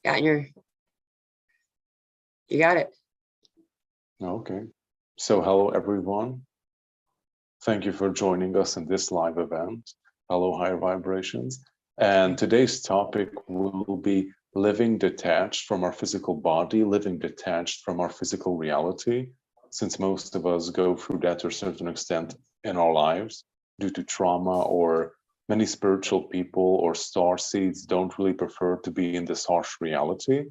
Yeah, you got it. Okay. So hello, everyone. Thank you for joining us in this live event. Hello, Higher Vibrations. And today's topic will be living detached from our physical body, living detached from our physical reality, since most of us go through that to a certain extent in our lives due to trauma, or many spiritual people or star seeds don't really prefer to be in this harsh reality.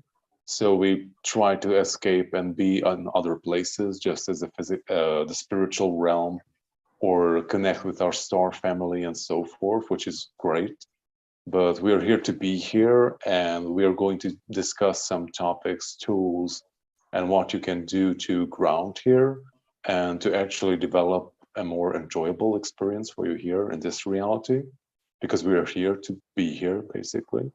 So we try to escape and be in other places, just as the spiritual realm, or connect with our star family and so forth, which is great. But we're here to be here, and we are going to discuss some topics, tools, and what you can do to ground here and to actually develop a more enjoyable experience for you here in this reality, because we are here to be here, basically.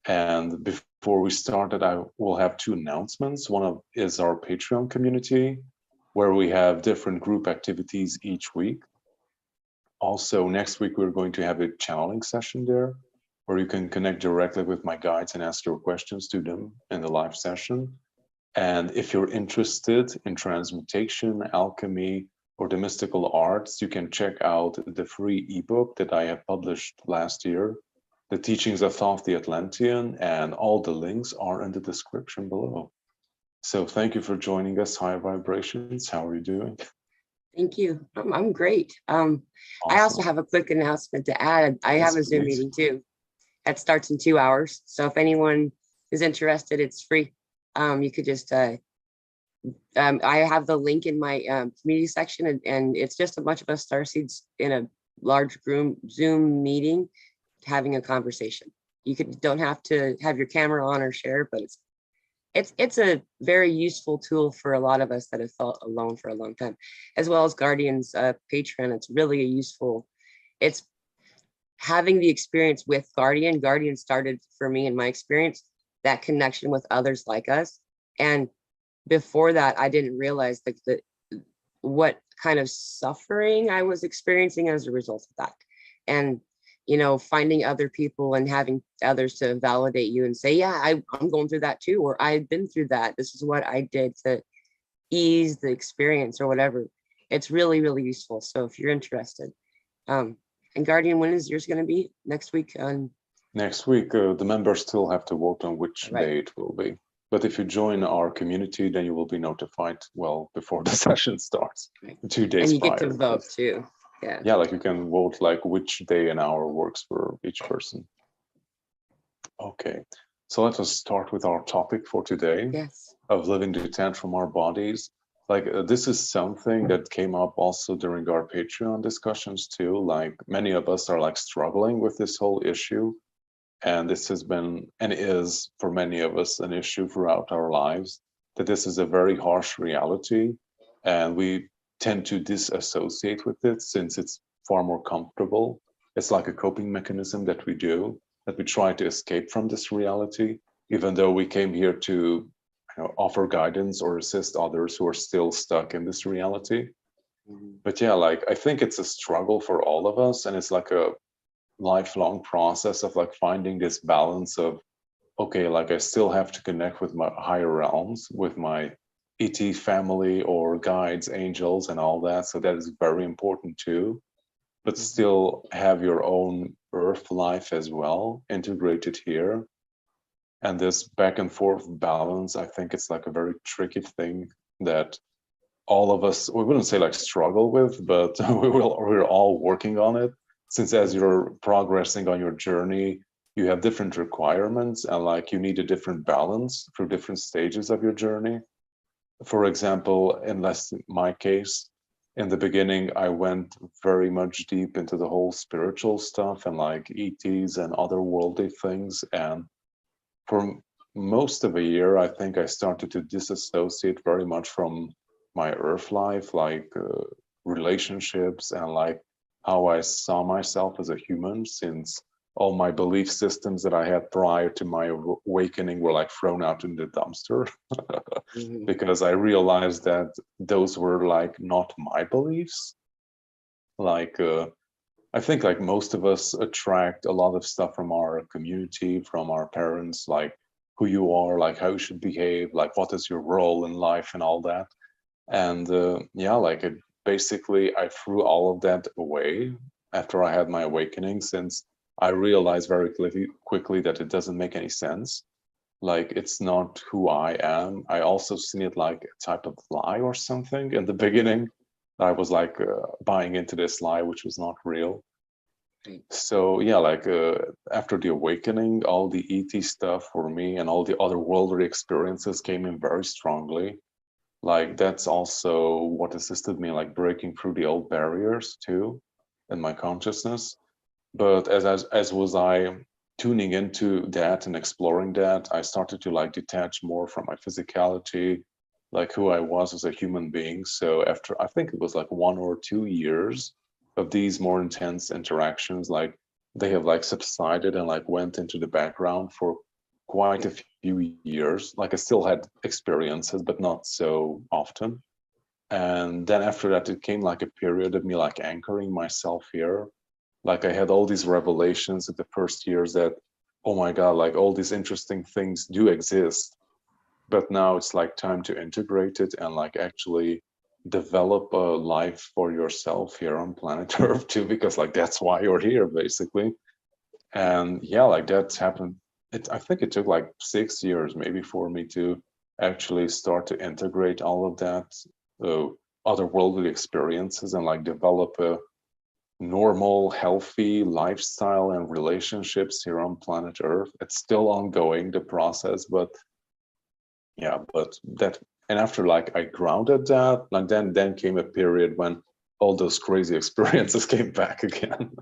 And before we started, I will have two announcements. Is our Patreon community, where we have different group activities each week. Also, next week, we're going to have a channeling session there, where you can connect directly with my guides and ask your questions to them in the live session. And if you're interested in transmutation, alchemy, or the mystical arts, you can check out the free ebook that I have published last year, The Teachings of Thoth the Atlantean, and all the links are in the description below. So thank you for joining us, High Vibrations. How are you doing? Thank you. I'm great. Awesome. I also have a quick announcement to add. I have a Zoom meeting too. That starts in 2 hours. So if anyone is interested, it's free. You could just, I have the link in my community section, and it's just a bunch of us starseeds in a large group Zoom meeting, having a conversation. Don't have to have your camera on or share, but it's a very useful tool for a lot of us that have felt alone for a long time, as well as Guardian's Patreon. It's really it's having the experience with Guardian. Guardian started for me, in my experience, that connection with others like us. And before that, I didn't realize what kind of suffering I was experiencing as a result of that. And finding other people and having others to validate you and say, yeah, I'm going through that too, or I've been through that. This is what I did to ease the experience or whatever. It's really, really useful. So if you're interested, and Guardian, when is yours going to be? Next week? Next week, the members still have to vote on which day it will be. But if you join our community, then you will be notified well before the session starts, 2 days prior. And you get to vote too. Yeah, like you can vote like which day and hour works for each person. Okay, so let us start with our topic for today. Yes. Of living detached from our bodies. Like this is something that came up also during our Patreon discussions too. Like many of us are like struggling with this whole issue, and this has been and is for many of us an issue throughout our lives, that this is a very harsh reality, and we tend to disassociate with it since it's far more comfortable. It's like a coping mechanism that we do, that we try to escape from this reality, even though we came here to offer guidance or assist others who are still stuck in this reality. But yeah, like I think it's a struggle for all of us, and it's like a lifelong process of like finding this balance of, okay, like I still have to connect with my higher realms, with my ET family or guides, angels, and all that. So that is very important too. But still have your own earth life as well integrated here. And this back and forth balance, I think it's like a very tricky thing that all of us, we wouldn't say like struggle with, but we're all working on it. Since as you're progressing on your journey, you have different requirements, and like you need a different balance through different stages of your journey. For example, in my case, in the beginning, I went very much deep into the whole spiritual stuff and like ETs and otherworldly things. And for most of a year, I think I started to disassociate very much from my earth life, like relationships and like how I saw myself as a human, since all my belief systems that I had prior to my awakening were like thrown out in the dumpster because I realized that those were like not my beliefs. Like I think like most of us attract a lot of stuff from our community, from our parents, like who you are, like how you should behave, like what is your role in life and all that. And yeah, like it basically, I threw all of that away after I had my awakening, since I realized very quickly that it doesn't make any sense. Like it's not who I am. I also seen it like a type of lie or something in the beginning. I was like buying into this lie, which was not real. So yeah, like after the awakening, all the ET stuff for me and all the other worldly experiences came in very strongly. Like that's also what assisted me, like breaking through the old barriers too in my consciousness. But as was I tuning into that and exploring that, I started to like detach more from my physicality, like who I was as a human being. So after, I think it was like 1 or 2 years of these more intense interactions, like they have like subsided and like went into the background for quite a few years. Like I still had experiences, but not so often. And then after that, it came like a period of me like anchoring myself here. Like I had all these revelations in the first years that, oh my God, like all these interesting things do exist. But now it's like time to integrate it and like actually develop a life for yourself here on planet Earth too, because like that's why you're here basically. And yeah, like that's happened. I think it took like 6 years maybe for me to actually start to integrate all of that otherworldly experiences and like develop a normal, healthy lifestyle and relationships here on planet Earth. It's still ongoing, the process, but yeah, but that, and after like I grounded that, and then came a period when all those crazy experiences came back again.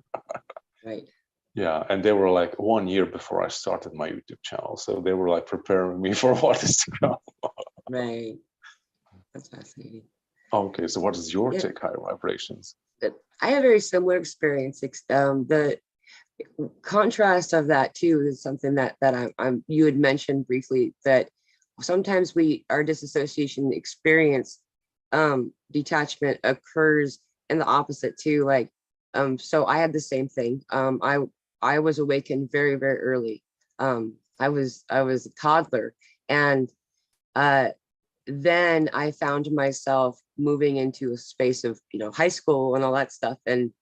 Right. Yeah, and they were like 1 year before I started my YouTube channel, so they were like preparing me for what is to come. Right. That's fascinating. Okay, so what is your Yeah. take, higher vibrations? I have a very similar experience. The contrast of that too is something that I'm you had mentioned briefly, that sometimes our disassociation experience, detachment occurs in the opposite too. Like so I had the same thing. I was awakened very, very early. I was a toddler, and then I found myself moving into a space of, high school and all that stuff. And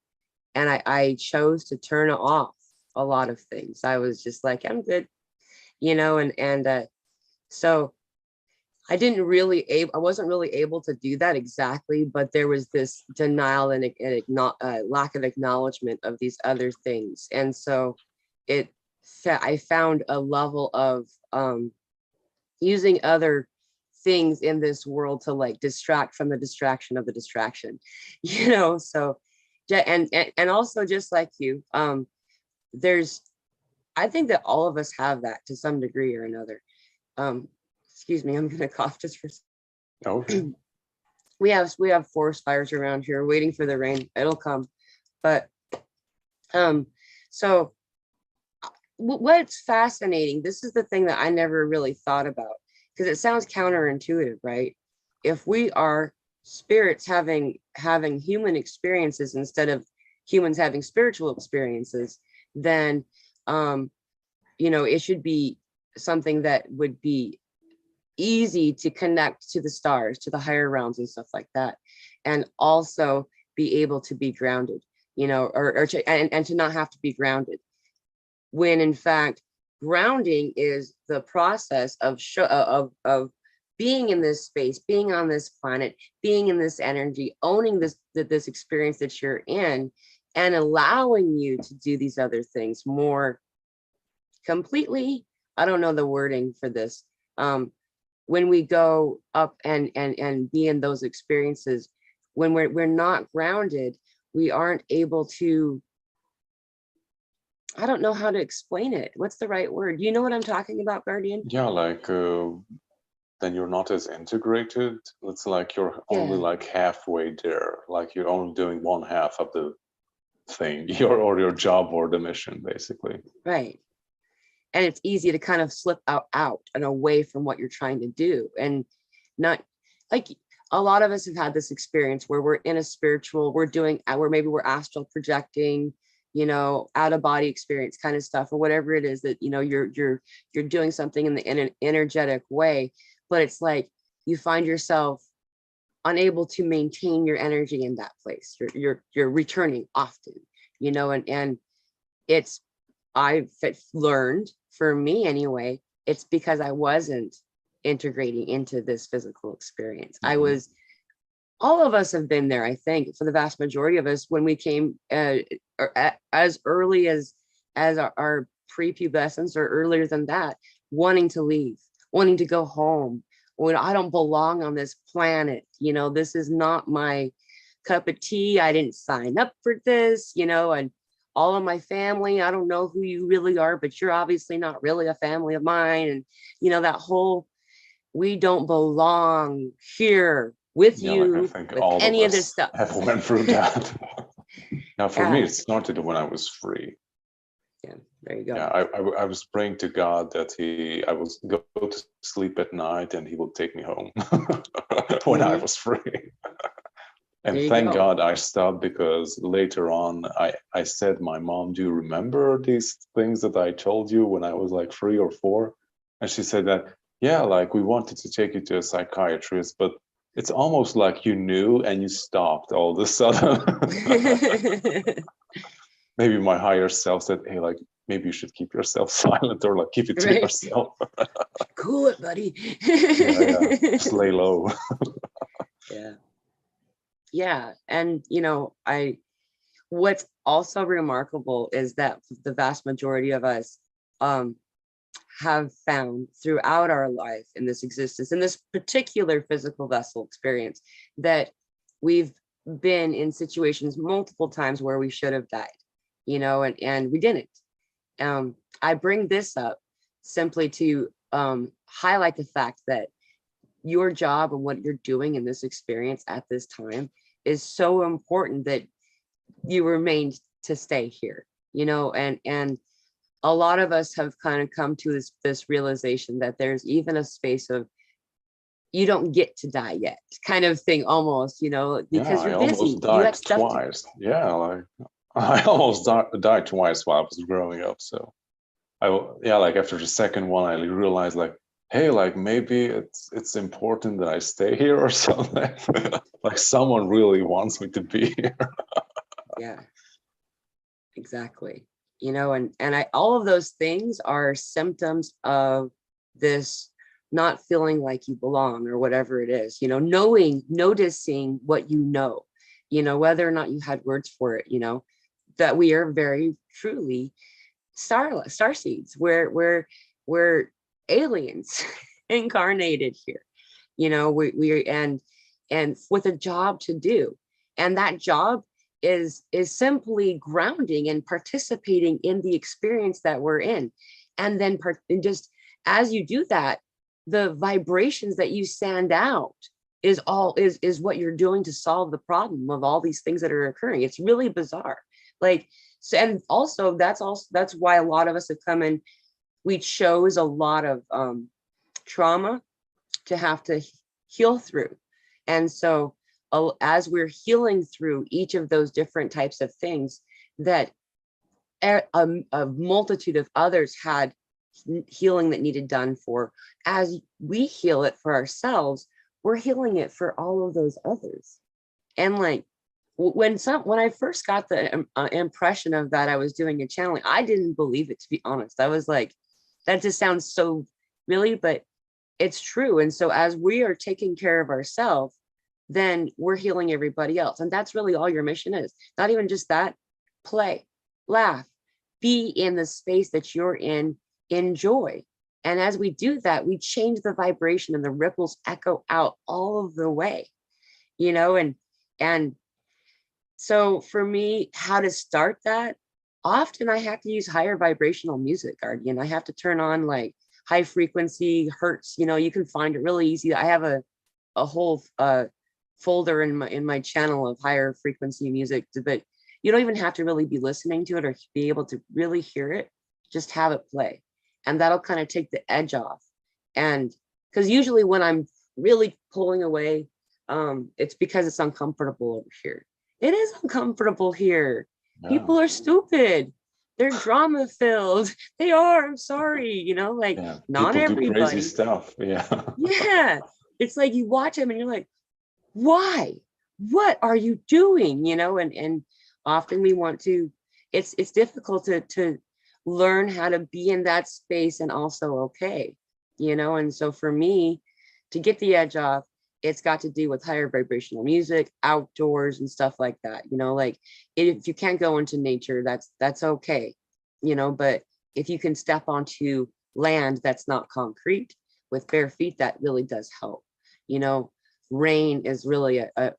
I chose to turn off a lot of things. I was just like, I'm good, so I wasn't really able to do that exactly, but there was this denial and lack of acknowledgement of these other things. And so I found a level of using other things in this world to like distract from the distraction of the distraction, so and also just like you, I think that all of us have that to some degree or another. Excuse me, I'm gonna cough just for Okay. we have forest fires around here waiting for the rain. It'll come. But so what's fascinating, this is the thing that I never really thought about, because it sounds counterintuitive, right? If we are spirits having human experiences instead of humans having spiritual experiences, then it should be something that would be easy to connect to the stars, to the higher realms and stuff like that, and also be able to be grounded, and to not have to be grounded, when in fact grounding is the process of being in this space, being on this planet, being in this energy, owning this experience that you're in, and allowing you to do these other things more completely. I don't know the wording for this. When we go up and be in those experiences, when we're not grounded, we aren't able to, I don't know how to explain it. What's the right word? You know what I'm talking about, Guardian? Yeah, like then you're not as integrated. It's like you're only like halfway there. Like you're only doing one half of the thing, your job or the mission, basically. Right. And it's easy to kind of slip out and away from what you're trying to do. And not like a lot of us have had this experience where we're in a spiritual, where maybe we're astral projecting, out of body experience kind of stuff, or whatever it is that, you're doing something in an energetic way, but it's like you find yourself unable to maintain your energy in that place. You're returning often, and it's, I've learned, for me anyway, it's because I wasn't integrating into this physical experience. I was, all of us have been there, I think, for the vast majority of us, when we came as early as our prepubescence, or earlier than that, wanting to leave, wanting to go home, when I don't belong on this planet. This is not my cup of tea. I didn't sign up for this, and all of my family, I don't know who you really are, but you're obviously not really a family of mine. And, that whole, we don't belong here with you, I think with all any of of this us stuff. have went through that. Now, for me, Yeah. it started when I was free. Yeah, there you go. Yeah, I was praying to God that I will go to sleep at night and he will take me home when I was free. And thank God I stopped, because later on I said, my mom, do you remember these things that I told you when I was like 3 or 4? And she said that, yeah, like we wanted to take you to a psychiatrist, but it's almost like you knew and you stopped all of a sudden. Maybe my higher self said, hey, like, maybe you should keep yourself silent, or like keep it to yourself. Cool it, buddy. Yeah. Just lay low. Yeah. And, what's also remarkable is that the vast majority of us have found throughout our life, in this existence, in this particular physical vessel experience, that we've been in situations multiple times where we should have died, and we didn't. I bring this up simply to highlight the fact that your job and what you're doing in this experience at this time is so important, that you remained to stay here, and a lot of us have kind of come to this realization that there's even a space of, you don't get to die yet, kind of thing, almost, because you're busy. You have stuff twice. Like I almost died twice while I was growing up. So like after the second one, I realized, like, hey, like maybe it's important that I stay here or something. Like someone really wants me to be here. Yeah, exactly. And all of those things are symptoms of this not feeling like you belong, or whatever it is, noticing what whether or not you had words for it, that we are very truly star seeds. We're aliens incarnated here, we and with a job to do, and that job is simply grounding and participating in the experience that we're in. And then just as you do that, the vibrations that you send out is what you're doing to solve the problem of all these things that are occurring. It's really bizarre. Like, so, and also that's why a lot of us have come in. We chose a lot of trauma to have to heal through. And so as we're healing through each of those different types of things, that a multitude of others had healing that needed done for, as we heal it for ourselves, we're healing it for all of those others. And like, when I first got the impression of that I was doing a channeling, I didn't believe it, to be honest. I was like, that just sounds so really, but it's true. And so as we are taking care of ourselves, then we're healing everybody else. And that's really all your mission is. Not even just that. Play, laugh, be in the space that you're in, enjoy. And as we do that, we change the vibration, and the ripples echo out all of the way, and so for me, how to start that, often I have to use higher vibrational music, Guardian. I have to turn on like high frequency hertz. You can find it really easy. I have a whole folder in my channel of higher frequency music, but you don't even have to really be listening to it or be able to really hear it. Just have it play, and that'll kind of take the edge off. And because usually when I'm really pulling away, it's because it's uncomfortable over here. It is uncomfortable here. People are stupid. They're drama filled. They are. I'm sorry. You know, like not people do crazy everybody. stuff. Yeah. Yeah. It's like you watch them and you're like, why? What are you doing? You know, and often we want to, it's difficult to learn how to be in that space and also okay, you know. And so for me to get the edge off, it's got to do with higher vibrational music, outdoors and stuff like that, you know. Like if you can't go into nature, that's okay, you know. But if you can step onto land that's not concrete with bare feet, that really does help, you know. Rain is really a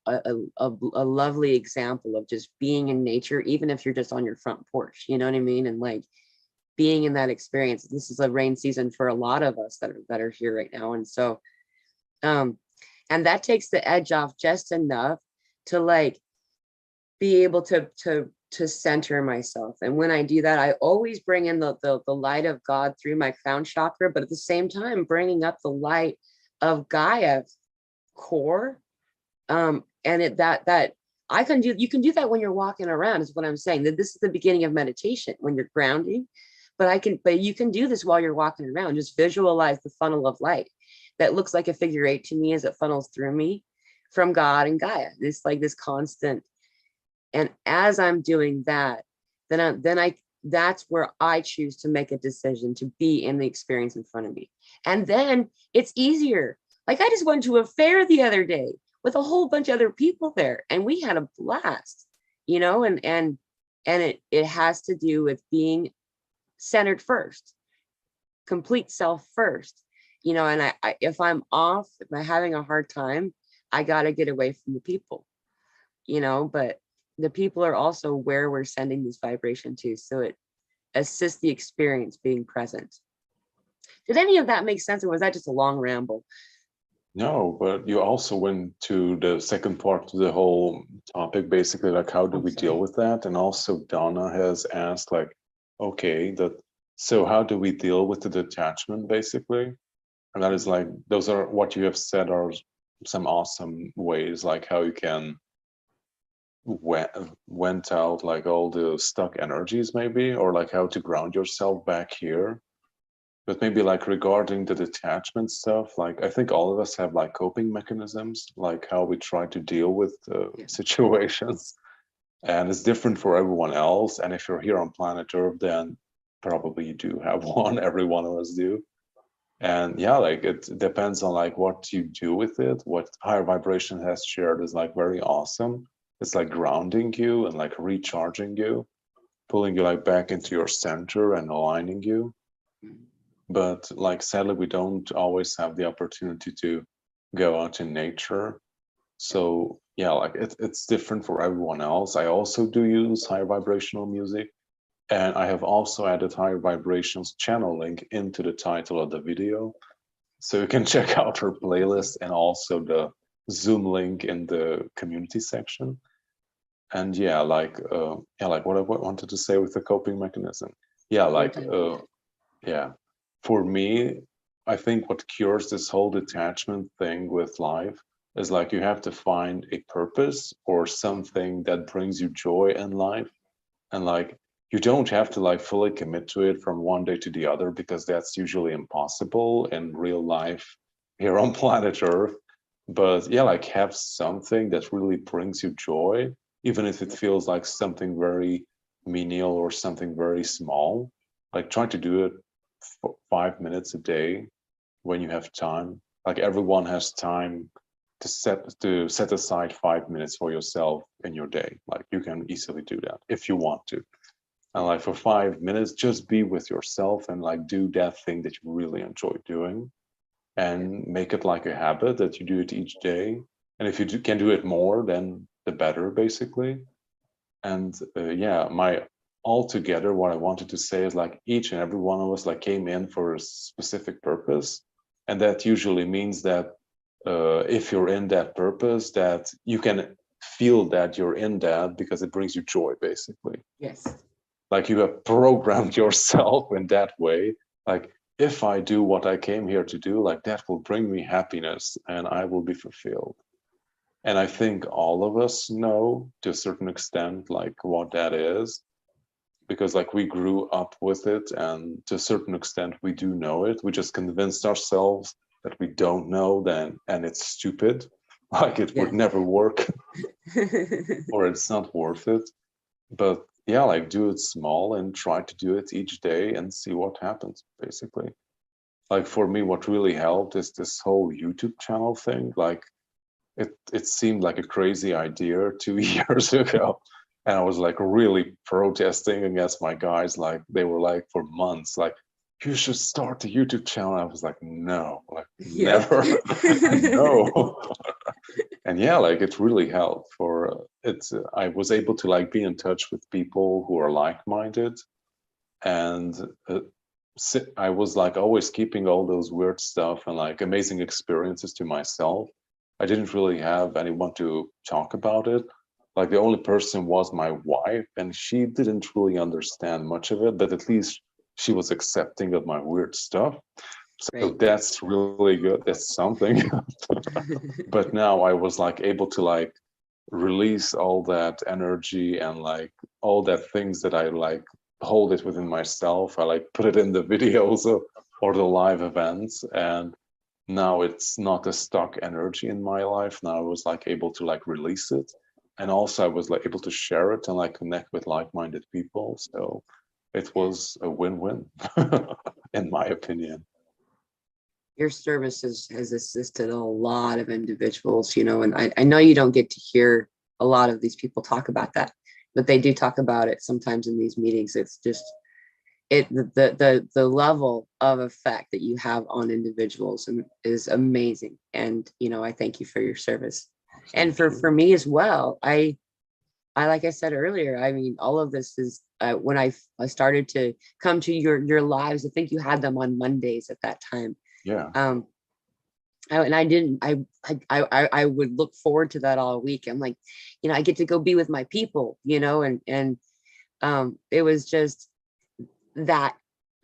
lovely example of just being in nature, even if you're just on your front porch, you know what I mean? And like being in that experience. This is a rain season for a lot of us that are here right now. And so and that takes the edge off just enough to like be able to center myself. And when I do that, I always bring in the light of God through my crown chakra, but at the same time bringing up the light of Gaia core. And that I can do, you can do that when you're walking around, is what I'm saying. That this is the beginning of meditation when you're grounding. But you can do this while you're walking around. Just visualize the funnel of light that looks like a figure 8 to me as it funnels through me from God and Gaia. It's like this constant. And as I'm doing that, that's where I choose to make a decision to be in the experience in front of me. And then it's easier. Like I just went to a fair the other day with a whole bunch of other people there, and we had a blast, you know. And it has to do with being centered first, complete self first, you know. And I if I'm off, if I'm having a hard time, I got to get away from the people, you know. But the people are also where we're sending this vibration to, so it assists the experience being present. Did any of that make sense, or was that just a long ramble? No, but you also went to the second part of the whole topic, basically, like how do we deal with that? And also Donna has asked, like, okay, so how do we deal with the detachment, basically? And that is like, those are what you have said are some awesome ways, like how you can went out like all the stuck energies, maybe, or like how to ground yourself back here. But maybe like regarding the detachment stuff, like I think all of us have like coping mechanisms, like how we try to deal with situations. And it's different for everyone else. And if you're here on planet Earth, then probably you do have one. Every one of us do. And yeah, like it depends on like what you do with it. What higher vibration has shared is like very awesome. It's like grounding you and like recharging you, pulling you like back into your center and aligning you. But like sadly, we don't always have the opportunity to go out in nature. So yeah, like it's different for everyone else. I also do use higher vibrational music, and I have also added higher vibrations channel link into the title of the video. So you can check out her playlist and also the Zoom link in the community section. And yeah, like what I wanted to say with the coping mechanism. Yeah, like yeah. For me, I think what cures this whole detachment thing with life is like you have to find a purpose or something that brings you joy in life. And like you don't have to like fully commit to it from one day to the other, because that's usually impossible in real life here on planet Earth. But yeah, like have something that really brings you joy, even if it feels like something very menial or something very small. Like try to do it for 5 minutes a day when you have time. Like everyone has time to set aside 5 minutes for yourself in your day. Like you can easily do that if you want to. And like for 5 minutes, just be with yourself and like do that thing that you really enjoy doing, and make it like a habit that you do it each day. And if you can do it more, then the better, basically. And yeah, altogether, what I wanted to say is like each and every one of us like came in for a specific purpose. And that usually means that if you're in that purpose, that you can feel that you're in that because it brings you joy, basically. Yes. Like you have programmed yourself in that way. Like if I do what I came here to do, like that will bring me happiness and I will be fulfilled. And I think all of us know to a certain extent, like what that is, because like we grew up with it, and to a certain extent we do know it. We just convinced ourselves that we don't know then, and it's stupid, like it would never work or it's not worth it. But yeah, like do it small and try to do it each day and see what happens, basically. Like for me, what really helped is this whole YouTube channel thing. Like it seemed like a crazy idea 2 years ago. And I was like really protesting against my guys. Like they were like for months, like, you should start the YouTube channel. I was like, no, like never, no. And yeah, like it really helped for it's, I was able to like be in touch with people who are like-minded. And I was like always keeping all those weird stuff and like amazing experiences to myself. I didn't really have anyone to talk about it. Like the only person was my wife, and she didn't really understand much of it, but at least she was accepting of my weird stuff. So that's really good. That's something. But now I was like able to like release all that energy and like all that things that I like hold it within myself. I like put it in the videos or the live events, and now it's not a stuck energy in my life. Now I was like able to like release it, and also I was like able to share it and like connect with like-minded people. So it was a win-win in my opinion. Your service has assisted a lot of individuals, you know, and I know you don't get to hear a lot of these people talk about that, but they do talk about it sometimes in these meetings. It's just the level of effect that you have on individuals is amazing. And you know, I thank you for your service. And for me as well, I like I said earlier, I mean, all of this is when I started to come to your lives. I think you had them on Mondays at that time. Yeah. I would look forward to that all week. I'm like, you know, I get to go be with my people, you know, and it was just that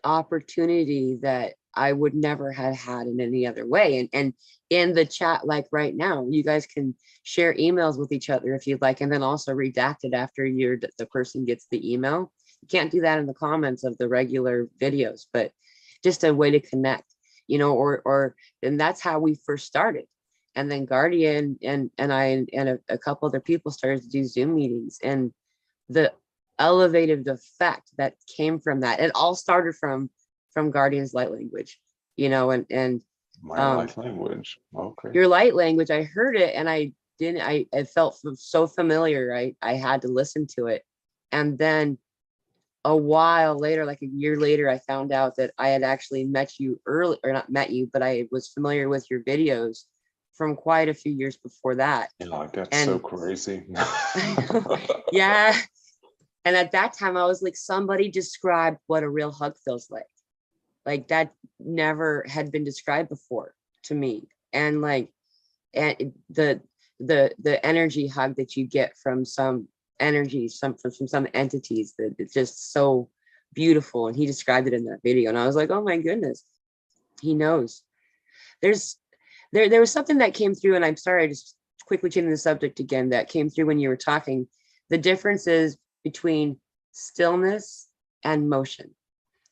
opportunity that I would never have had in any other way. And in the chat, like right now, you guys can share emails with each other if you'd like, and then also redact it after the person gets the email. You can't do that in the comments of the regular videos, but just a way to connect, you know, and that's how we first started. And then Guardian and I and a couple other people started to do Zoom meetings, and the elevated effect that came from that. It all started from Guardian's light language, you know, and my light language. Okay. Your light language, I heard it and I felt so familiar. I had to listen to it. And then a while later, like a year later, I found out that I had actually met you early, or not met you, but I was familiar with your videos from quite a few years before that. Yeah, that's so crazy. Yeah. And at that time, I was like, somebody described what a real hug feels like. Like that never had been described before to me. And like, and the energy hug that you get from some energies, from some entities, that it's just so beautiful. And he described it in that video, and I was like, oh my goodness, he knows. There was something that came through, and I'm sorry, I just quickly changing the subject again, that came through when you were talking. The differences between stillness and motion.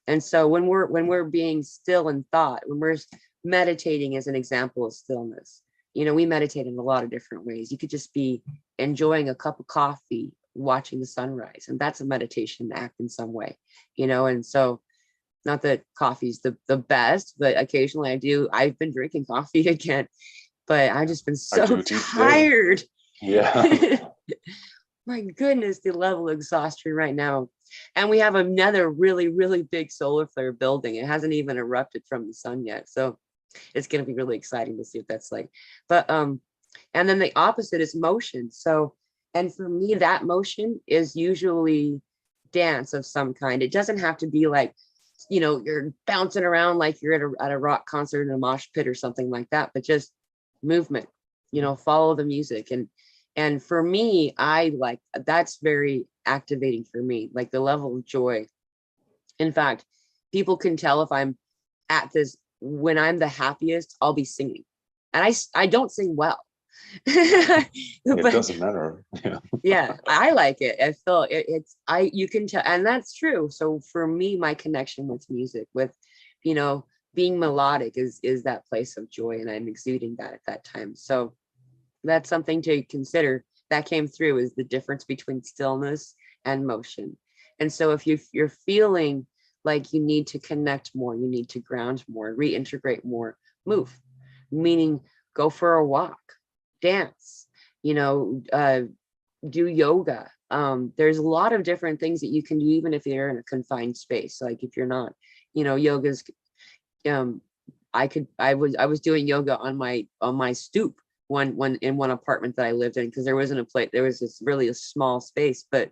And so when we're being still in thought, when we're meditating, as an example of stillness, you know, we meditate in a lot of different ways. You could just be enjoying a cup of coffee, watching the sunrise, and that's a meditation act in some way, you know. And so, not that coffee's the best, but occasionally I've been drinking coffee again, but I've just been so tired. Yeah. My goodness, the level of exhaustion right now. And we have another really, really big solar flare building. It hasn't even erupted from the sun yet. So it's going to be really exciting to see what that's like. But, and then the opposite is motion. So, and for me, that motion is usually dance of some kind. It doesn't have to be like, you know, you're bouncing around like you're at a rock concert in a mosh pit or something like that, but just movement, you know, follow the music. And for me, I like, that's very activating for me, like the level of joy. In fact, people can tell if I'm at this, when I'm the happiest, I'll be singing. And I don't sing well, It But doesn't matter. Yeah. yeah, I like it. I feel you can tell, and that's true. So for me, my connection with music, with, you know, being melodic is that place of joy, and I'm exuding that at that time. So that's something to consider. That came through, is the difference between stillness and motion. And so if you're feeling like you need to connect more, you need to ground more, reintegrate more, move, meaning go for a walk, dance, you know, do yoga. There's a lot of different things that you can do, even if you're in a confined space. Like if you're not, you know, yoga's, um, I was doing yoga on my stoop one in one apartment that I lived in, because there wasn't a place, there was this really a small space, but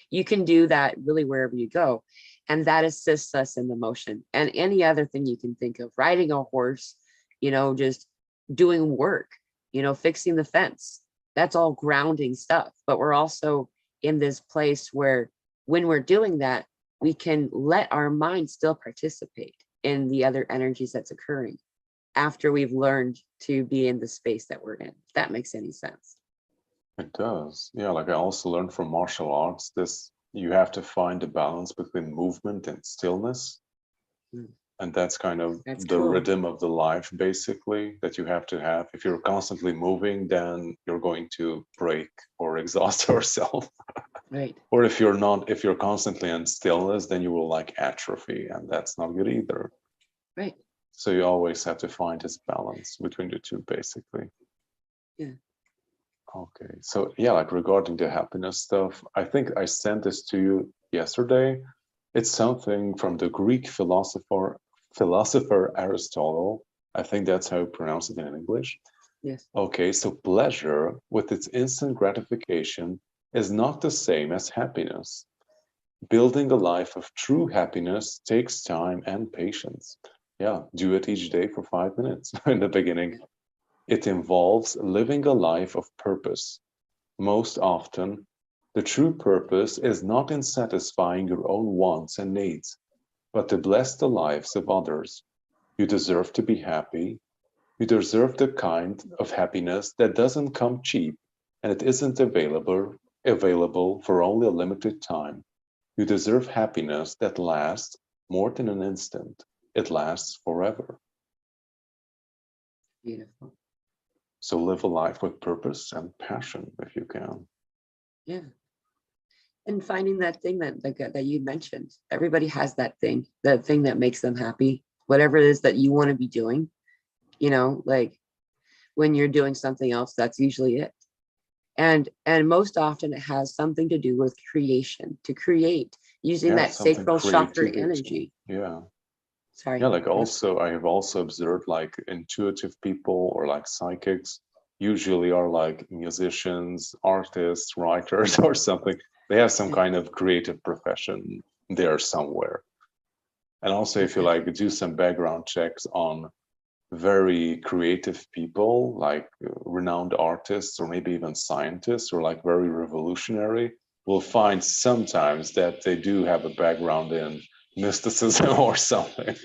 you can do that really wherever you go. And that assists us in the motion, and any other thing you can think of, riding a horse, you know, just doing work, you know, fixing the fence. That's all grounding stuff. But we're also in this place where when we're doing that, we can let our mind still participate in the other energies that's occurring after we've learned to be in the space that we're in, if that makes any sense. It does. Yeah, like I also learned from martial arts, this you have to find a balance between movement and stillness. Mm. And that's kind of That's the cool. rhythm of the life, basically, that you have to have. If you're constantly moving, then you're going to break or exhaust yourself. Right. Or if you're not, if you're constantly in stillness, then you will like atrophy, and that's not good either. Right. So you always have to find this balance between the two, basically. Yeah. Okay, so yeah, like regarding the happiness stuff, I think I sent this to you yesterday. It's something from the Greek philosopher Aristotle. I think that's how you pronounce it in English. Yes. Okay, so pleasure with its instant gratification is not the same as happiness. Building a life of true happiness takes time and patience. Yeah, do it each day for 5 minutes in the beginning. It involves living a life of purpose. Most often, the true purpose is not in satisfying your own wants and needs, but to bless the lives of others. You deserve to be happy. You deserve the kind of happiness that doesn't come cheap and it isn't available for only a limited time. You deserve happiness that lasts more than an instant. It lasts forever. Beautiful. So live a life with purpose and passion if you can. Yeah. And finding that thing that you mentioned. Everybody has that thing that makes them happy, whatever it is that you want to be doing, you know, like when you're doing something else, that's usually it. And most often it has something to do with creation, to create, using Yeah, that something sacral chakra creativity. energy. Yeah. Sorry. Yeah, like also I have also observed like intuitive people or like psychics usually are like musicians, artists, writers or something. They have some kind of creative profession there somewhere. And also if you like do some background checks on very creative people, like renowned artists or maybe even scientists or like very revolutionary, we'll find sometimes that they do have a background in mysticism or something.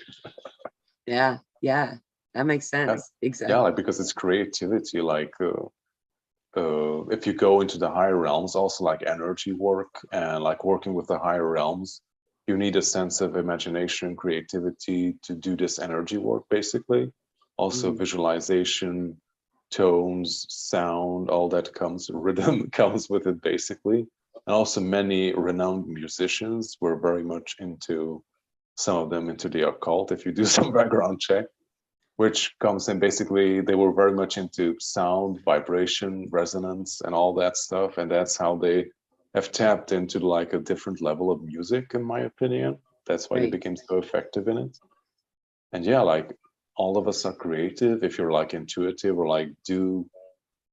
Yeah. Yeah. That makes sense. Yeah, Exactly. like because it's creativity. Like if you go into the higher realms, also like energy work and like working with the higher realms, you need a sense of imagination and creativity to do this energy work, basically. Also visualization, tones, sound, all that comes, rhythm comes with it, basically. And also many renowned musicians were very much into, some of them into the occult, if you do some background check, which comes in basically they were very much into sound, vibration, resonance, and all that stuff. And that's how they have tapped into like a different level of music, in my opinion. That's why they Right. became so effective in it. And yeah, like all of us are creative. If you're like intuitive or like you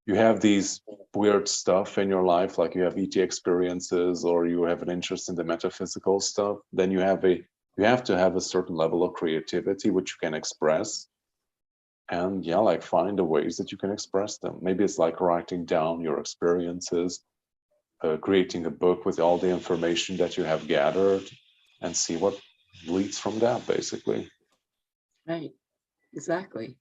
have these weird stuff in your life, like you have ET experiences or you have an interest in the metaphysical stuff, then you have to have a certain level of creativity which you can express. And yeah, like find the ways that you can express them. Maybe it's like writing down your experiences, creating a book with all the information that you have gathered, and see what leads from that, basically. Right. Exactly.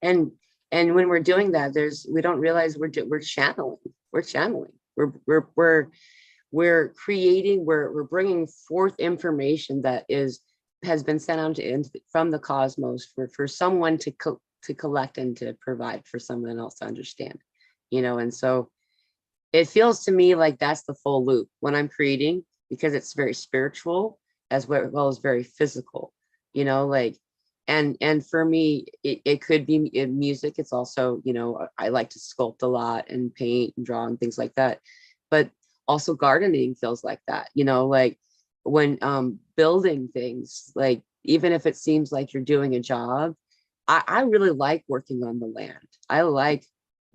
And And when we're doing that, we don't realize we're channeling. We're channeling. We're creating. We're bringing forth information that has been sent out from the cosmos for someone to collect and to provide for someone else to understand. And so it feels to me like that's the full loop when I'm creating, because it's very spiritual as well as very physical. Like. And for me, it could be in music. It's also, I like to sculpt a lot and paint and draw and things like that. But also gardening feels like that, like when building things, like even if it seems like you're doing a job, I really like working on the land. I like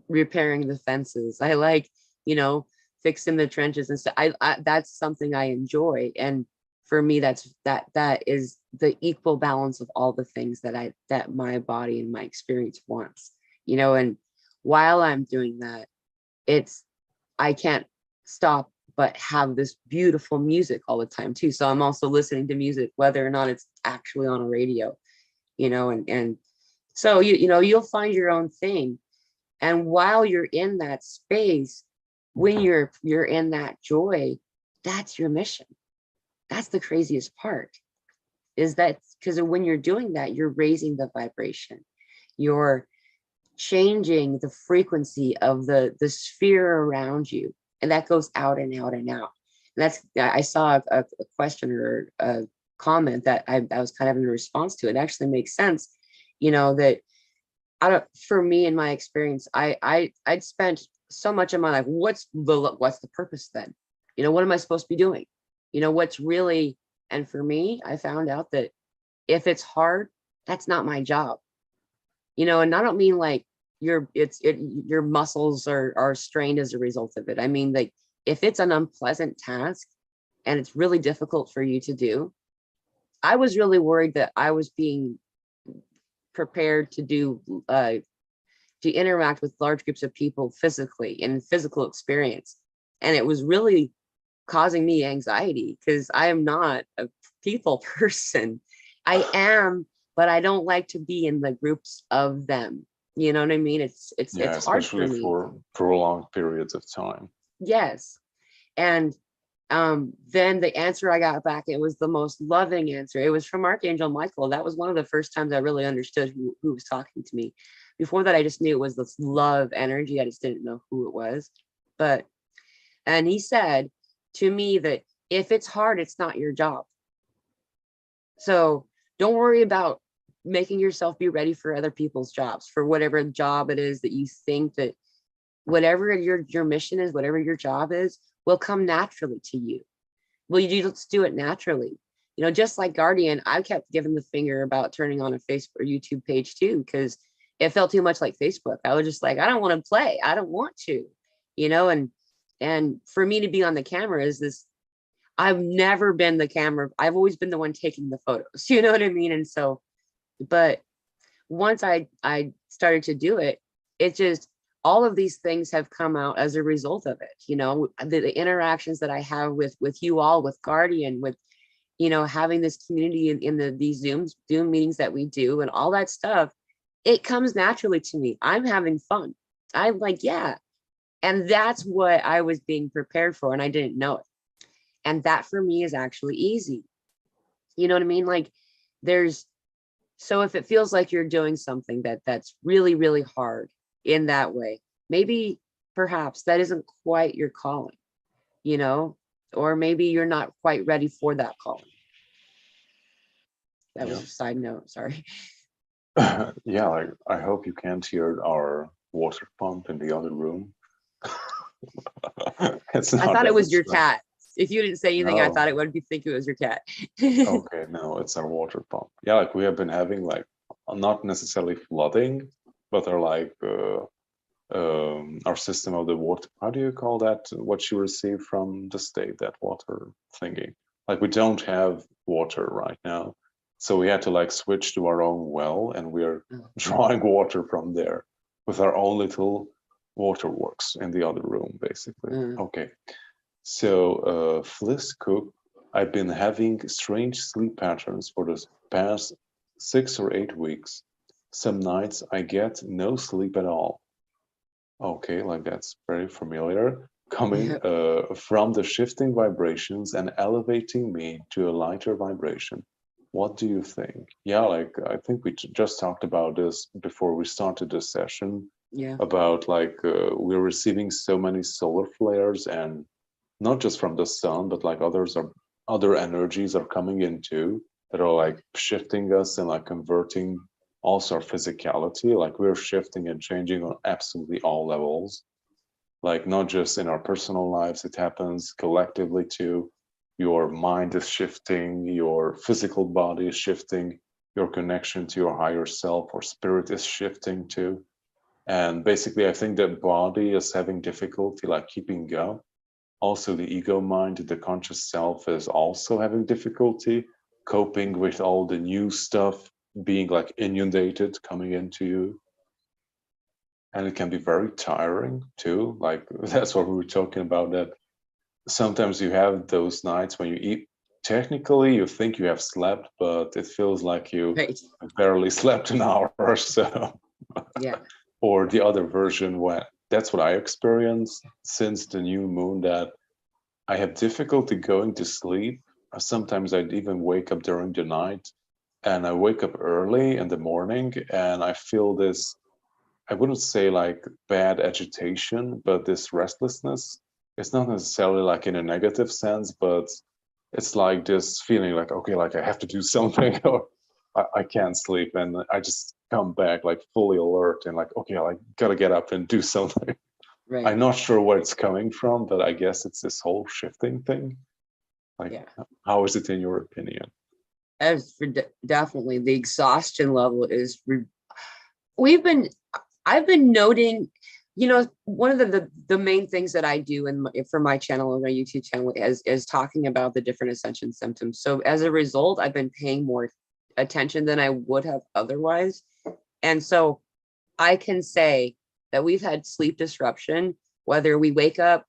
repairing the fences. I like, fixing the trenches and stuff. I that's something I enjoy. And for me, that is the equal balance of all the things that my body and my experience wants, and while I'm doing that, I can't stop but have this beautiful music all the time too. So I'm also listening to music, whether or not it's actually on a radio, and so you'll find your own thing. And while you're in that space, when you're in that joy, that's your mission. That's the craziest part, is that because when you're doing that, you're raising the vibration, you're changing the frequency of the sphere around you, and that goes out and out and out. And I saw a question or a comment that I was kind of in response to. It actually makes sense, that for me, in my experience, I'd spent so much of my life, what's the purpose then? What am I supposed to be doing? What's really, and for me, I found out that if it's hard, that's not my job. And I don't mean like your muscles are strained as a result of it. I mean, like, if it's an unpleasant task and it's really difficult for you to do, I was really worried that I was being prepared to interact with large groups of people physically in physical experience. And it was really causing me anxiety, because I am not a people person. I am, but I don't like to be in the groups of them. You know what I mean? It's hard for me. For prolonged periods of time. Yes. And then the answer I got back, it was the most loving answer. It was from Archangel Michael. That was one of the first times I really understood who was talking to me. Before that, I just knew it was this love energy. I just didn't know who it was. And he said to me that if it's hard, it's not your job. So don't worry about making yourself be ready for other people's jobs, for whatever job it is that you think that whatever your mission is, whatever your job is, will come naturally to you. Well, let's do it naturally. Just like Guardian, I kept giving the finger about turning on a Facebook or YouTube page too, because it felt too much like Facebook. I was just like, I don't want to play. I don't want to, and for me to be on the camera is this, I've never been the camera. I've always been the one taking the photos. You know what I mean? And so, but once I started to do it, it just, all of these things have come out as a result of it. The interactions that I have with you all, with Guardian, with, having this community in these Zoom meetings that we do and all that stuff, it comes naturally to me. I'm having fun. I'm like, yeah. And that's what I was being prepared for, and I didn't know it. And that for me is actually easy. You know what I mean? Like, so if it feels like you're doing something that's really, really hard in that way, maybe perhaps that isn't quite your calling, or maybe you're not quite ready for that calling. That was a side note, sorry. Yeah, like, I hope you can't hear our water pump in the other room. I thought it was your cat. If you didn't say anything, no. I thought it would think it was your cat. Okay, no, it's our water pump. Yeah, like we have been having like, not necessarily flooding, but they're like our system of the water. How do you call that? What you receive from the state, that water thingy. Like, we don't have water right now, so we had to like switch to our own well, and we're drawing water from there with our own little waterworks in the other room, basically. Okay. So, Fliss Cook, I've been having strange sleep patterns for the past 6 or 8 weeks. Some nights I get no sleep at all. Okay, like that's very familiar. Coming from the shifting vibrations and elevating me to a lighter vibration. What do you think? Yeah, like I think we just talked about this before we started this session Yeah. about like we're receiving so many solar flares, and not just from the sun, but like other energies are coming in too that are like shifting us and like converting also our physicality. Like we're shifting and changing on absolutely all levels, like not just in our personal lives, it happens collectively too. Your mind is shifting, your physical body is shifting, your connection to your higher self or spirit is shifting too. And basically I think that body is having difficulty like keeping up. Also the ego mind, the conscious self is also having difficulty coping with all the new stuff being like inundated coming into you. And it can be very tiring too. Like that's what we were talking about, that sometimes you have those nights when you eat, technically you think you have slept, but it feels like you Right. barely slept an hour or so. Yeah. Or the other version, when that's what I experienced since the new moon, that I have difficulty going to sleep. Sometimes I'd even wake up during the night, and I wake up early in the morning and I feel this, I wouldn't say like bad agitation, but this restlessness. It's not necessarily like in a negative sense, but it's like this feeling like, okay, like I have to do something or I can't sleep. And I just come back like fully alert and like, okay, I gotta get up and do something. Right. I'm not sure where it's coming from, but I guess it's this whole shifting thing. Like, Yeah. how is it in your opinion? As for definitely the exhaustion level is we've been I've been noting, one of the main things that I do for my channel and my YouTube channel is talking about the different ascension symptoms. So as a result, I've been paying more attention than I would have otherwise. And so I can say that we've had sleep disruption, whether we wake up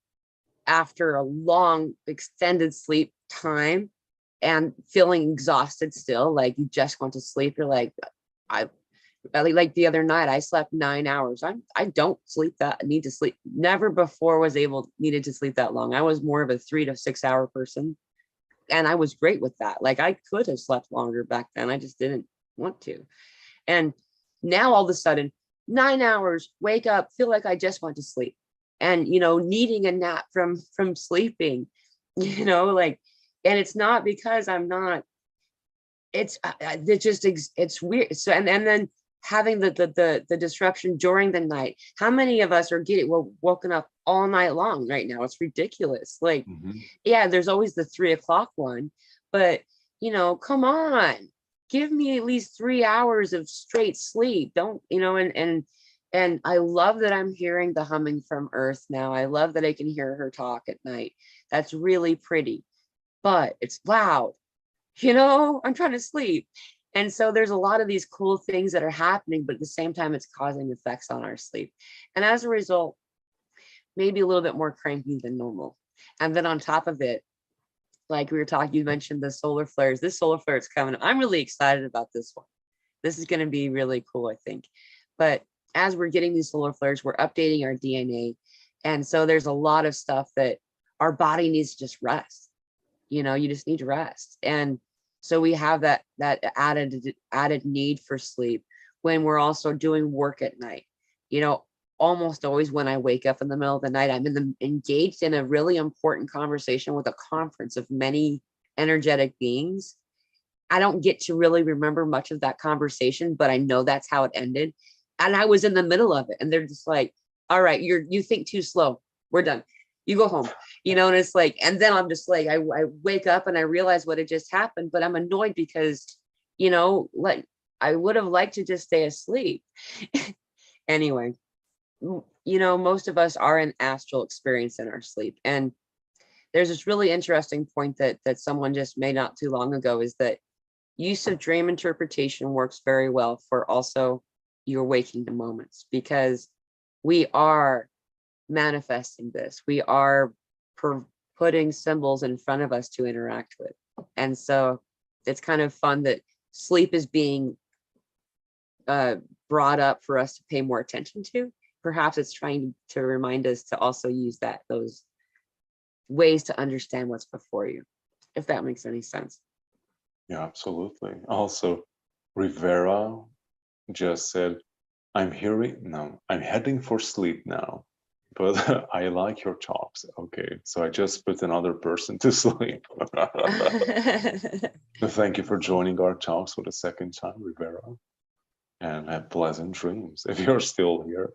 after a long extended sleep time and feeling exhausted still, like you just want to sleep. You're like, I like the other night I slept 9 hours. I don't sleep that need to sleep. Never before was needed to sleep that long. I was more of a 3 to 6 hour person. And I was great with that. Like I could have slept longer back then. I just didn't want to. And now all of a sudden, 9 hours, wake up, feel like I just want to sleep. And needing a nap from sleeping, like, and it's not because I'm not, it's weird. So and then having the disruption during the night. How many of us are woken up all night long right now? It's ridiculous. Like, yeah, there's always the 3 o'clock one, but come on, give me at least 3 hours of straight sleep. Don't, and I love that I'm hearing the humming from Earth now. I love that I can hear her talk at night. That's really pretty, but it's loud. I'm trying to sleep. And so there's a lot of these cool things that are happening, but at the same time, it's causing effects on our sleep. And as a result, maybe a little bit more cranky than normal. And then on top of it, like we were talking, you mentioned the solar flares. This solar flare is coming. I'm really excited about this one. This is going to be really cool, I think. But as we're getting these solar flares, we're updating our DNA. And so there's a lot of stuff that our body needs to just rest. You just need to rest. And so we have that added need for sleep when we're also doing work at night. Almost always when I wake up in the middle of the night, I'm engaged in a really important conversation with a conference of many energetic beings. I don't get to really remember much of that conversation, but I know that's how it ended. And I was in the middle of it, and they're just like, all right, you think too slow. We're done. You go home, and it's like, and then I'm just like, I wake up and I realize what had just happened, but I'm annoyed because, like I would have liked to just stay asleep. Anyway, most of us are in astral experience in our sleep. And there's this really interesting point that someone just made not too long ago, is that use of dream interpretation works very well for also your waking moments, because we are manifesting this. We are putting symbols in front of us to interact with. And so it's kind of fun that sleep is being brought up for us to pay more attention to. Perhaps it's trying to remind us to also use those ways to understand what's before you, if that makes any sense. Yeah, absolutely. Also, Rivera just said, I'm heading for sleep now, but I like your talks. Okay, so I just put another person to sleep. Thank you for joining our talks for the second time, Rivera, and have pleasant dreams if you're still here.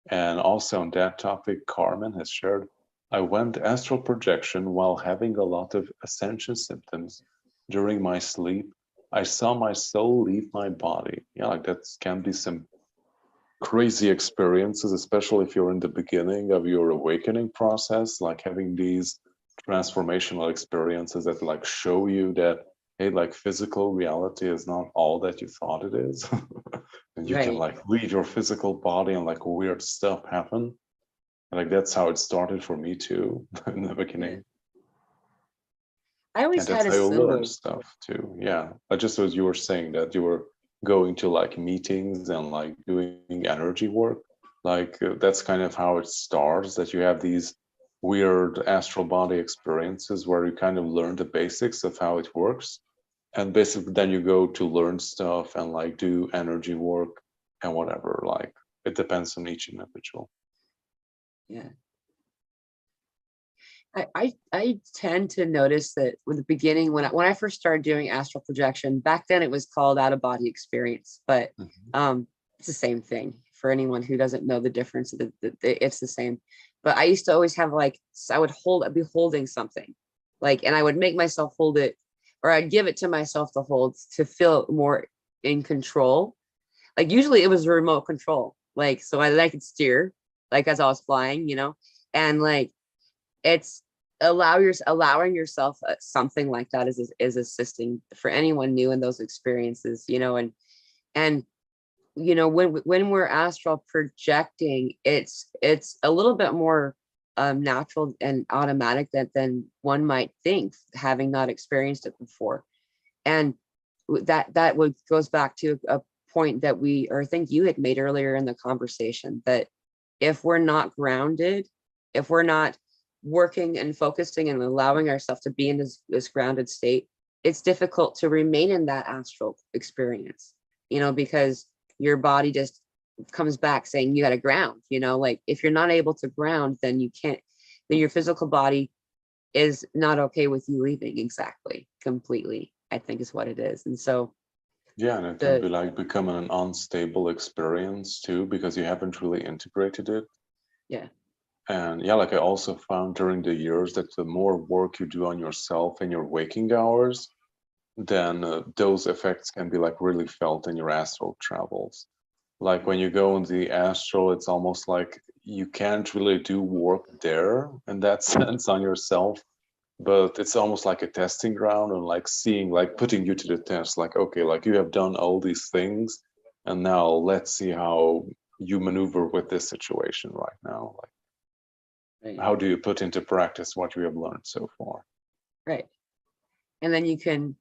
And also on that topic, Carmen has shared, I went astral projection while having a lot of ascension symptoms. During my sleep, I saw my soul leave my body. Yeah, like that can be some crazy experiences, especially if you're in the beginning of your awakening process, like having these transformational experiences that like show you that, hey, like physical reality is not all that you thought it is. And you can Right. like leave your physical body and like weird stuff happen. And like that's how it started for me too in the beginning. Yeah. I And always that's had a how you learn symbol. stuff too. Yeah. But just as you were saying that you were going to like meetings and like doing energy work, like that's kind of how it starts, that you have these weird astral body experiences where you kind of learn the basics of how it works. And basically then you go to learn stuff and like do energy work and whatever. Like it depends on each individual. Yeah. I tend to notice that with the beginning, when I first started doing astral projection, back then it was called out of body experience, but it's the same thing for anyone who doesn't know the difference. It's the same. But I used to always have like, I'd be holding something, like, and I would make myself hold it, or I'd give it to myself to hold to feel more in control. Like usually it was a remote control, like so I could steer, like as I was flying, and like it's allowing yourself something like that is assisting for anyone new in those experiences, and when we're astral projecting, it's a little bit more natural and automatic than one might think, having not experienced it before. And that goes back to a point that I think you had made earlier in the conversation, that if we're not grounded, if we're not working and focusing and allowing ourselves to be in this grounded state, it's difficult to remain in that astral experience, because your body just comes back saying you got to ground, like if you're not able to ground, then your physical body is not okay with you leaving completely, I think is what it is. And so yeah, and it can be like becoming an unstable experience too, because you haven't really integrated it. Yeah. And yeah, like I also found during the years that the more work you do on yourself in your waking hours, then those effects can be like really felt in your astral travels. Like when you go in the astral, it's almost like you can't really do work there in that sense on yourself, but it's almost like a testing ground and like seeing, like putting you to the test, like, okay, like you have done all these things, and now let's see how you maneuver with this situation right now. Like, Right. how do you put into practice what you have learned so far? Right. And then you can,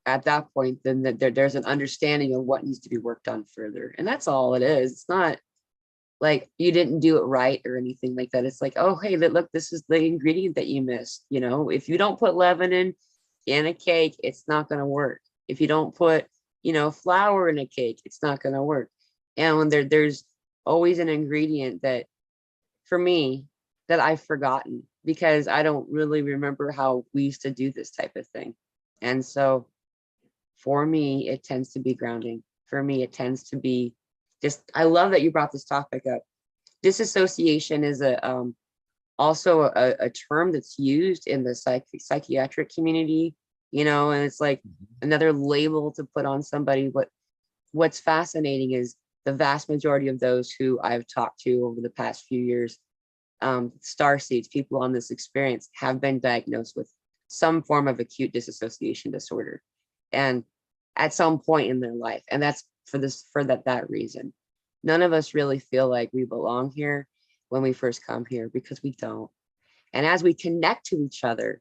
at that point, then there's an understanding of what needs to be worked on further. And that's all it is. It's not like you didn't do it right or anything like that. It's like, oh, hey, look, this is the ingredient that you missed. If you don't put leaven in a cake, it's not going to work. If you don't put, flour in a cake, it's not going to work. And when there's always an ingredient that, for me, that I've forgotten because I don't really remember how we used to do this type of thing. And so for me, it tends to be grounding. For me, it tends to be just, I love that you brought this topic up. Disassociation is also a term that's used in the psychiatric community, and it's like another label to put on somebody. What's fascinating is the vast majority of those who I've talked to over the past few years, starseeds, people on this experience, have been diagnosed with some form of acute disassociation disorder, and at some point in their life. And that's for that reason. None of us really feel like we belong here when we first come here, because we don't. And as we connect to each other,